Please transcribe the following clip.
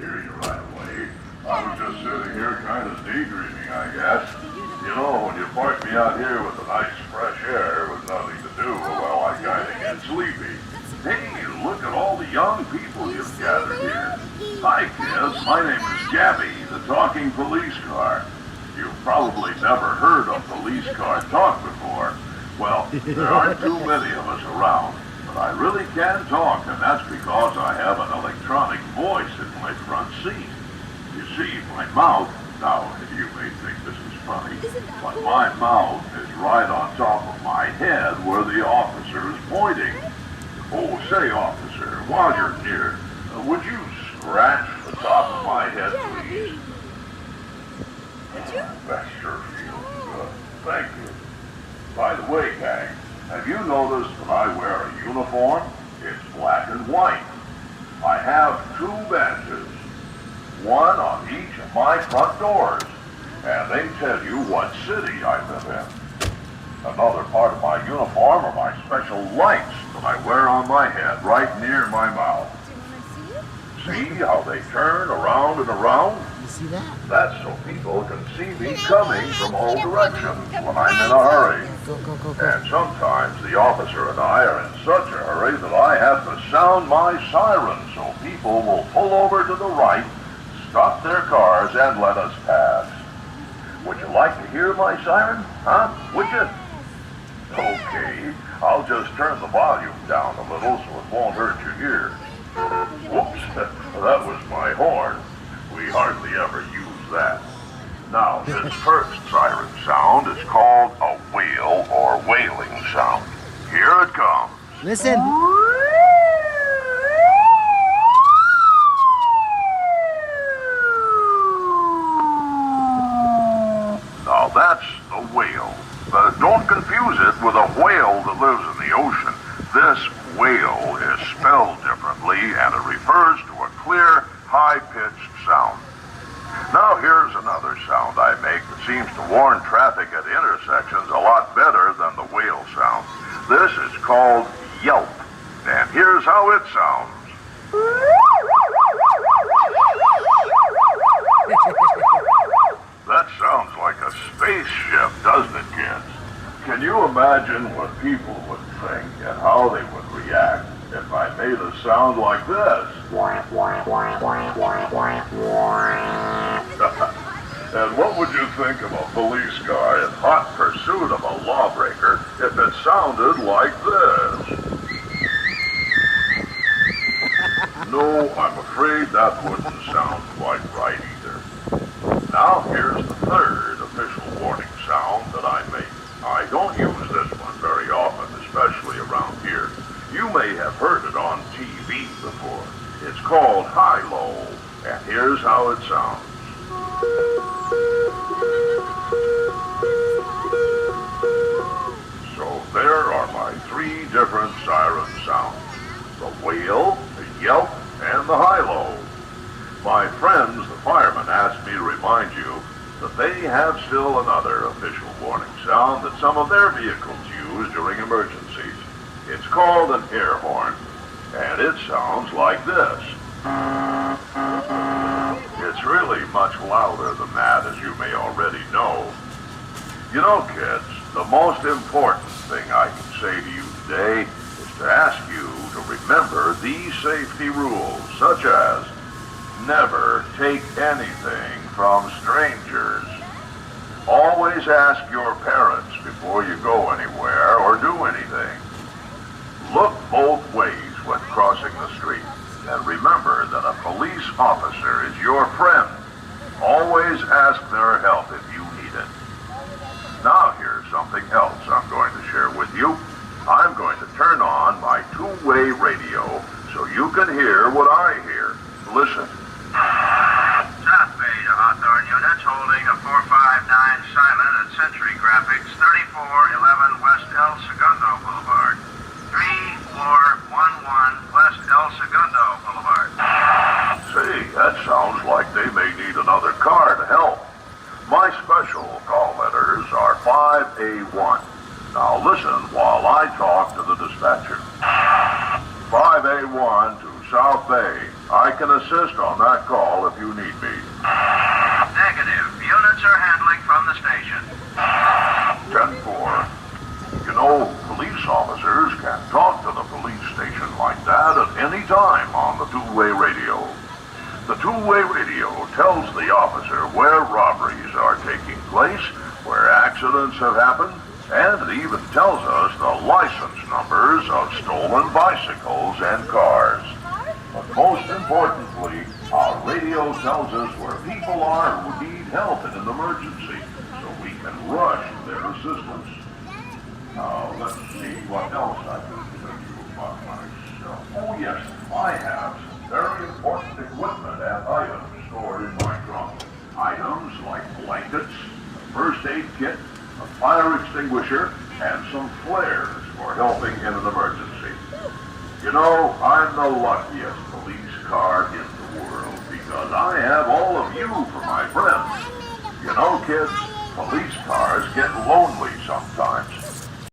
hear you right away. I was just sitting here kind of daydreaming, I guess. You know, when you park me out here with the nice fresh air with nothing to do, well, I kind of get sleepy. Hey, look at all the young people you've gathered here. Hi, kids. My name is Gabby, the talking police car. You've probably never heard a police car talk before. Well, there aren't too many of us around, but I really can talk, and that's because I have an electronic voice in my front seat. You see, my mouth, now you may think this is funny, but my mouth is right on top of my head where the officer is pointing. Oh, say, officer, while you're near, would you scratch the top of my head, please? That sure feels good. Thank you. By the way, gang, have you noticed that I wear a uniform? It's black and white. I have 2 badges, one on each of my front doors, and they tell you what city I live in. Another part of my uniform are my special lights that I wear on my head right near my mouth. See how they turn around and around? You see that? That's so people can see me coming from all directions when I'm in a hurry. Go. And sometimes the officer and I are in such a hurry that I have to sound my siren so people will pull over to the right, stop their cars, and let us pass. Would you like to hear my siren? Huh? Would you? Okay, I'll just turn the volume down a little so it won't hurt your ears. Whoops, that was my horn. We hardly ever use that. Now, this first siren sound is called a wail or wailing sound. Here it comes. Listen. Now, that's a wail. Don't confuse it with a whale that lives in the ocean. This wail is spelled differently, and it refers to a clear, high-pitched sound. Now here's another sound I make that seems to warn traffic at intersections a lot better than the whale sound. This is called yelp, and here's how it sounds. That sounds like a spaceship, doesn't it, kids? Can you imagine what people would think and how they would react if I made a sound like this? And what would you think of a police car in hot pursuit of a lawbreaker if it sounded like this? No, I'm afraid that wouldn't sound quite right either. Now here's the third official warning sound that I make. I don't use this one very often, especially around here. You may have heard it on TV before. It's called high-low, and here's how it sounds. So there are my 3 different siren sounds. The wail, the yelp, and the high-low. My friends, the firemen, asked me to remind you that they have still another official warning sound that some of their vehicles use during emergencies. It's called an air horn, and it sounds like this. It's really much louder than that, as you may already know. You know, kids, the most important thing I can say to you today is to ask you to remember these safety rules, such as never take anything from strangers. Always ask your parents before you go anywhere or do anything. Look both ways when crossing the street, and remember that a police officer is your friend. Always ask their help if you need it. Now here's something else I'm going to share with you. I'm going to turn on my 2-way radio so you can hear what I hear. Listen. South Bay to Hawthorne units holding a 459 silent at Century Graphics, 3411 West El Segundo Boulevard. 3411 West El Segundo Boulevard. Say, that sounds like they may need another car to help. My special call letters are 5A1. Now listen while I talk to the dispatcher. 5A1 to South Bay. I can assist on that call if you need me. Negative. Units are handling from the station. 10-4. You know, police officers can talk to the police station like that at any time on the two-way radio. The two-way radio tells the officer where robberies are taking place, where accidents have happened, and it even tells us the license numbers of stolen bicycles and cars. But most importantly, our radio tells us where people are who need help in an emergency, so we can rush their assistance. Now, let's see what else I can tell you about myself. Oh yes, I have some very important equipment and items stored in my trunk. Items like blankets, a first aid kit, a fire extinguisher, and some flares for helping in an emergency. You know, I'm the luckiest police car in the world because I have all of you for my friends. You know, kids, police cars get lonely sometimes.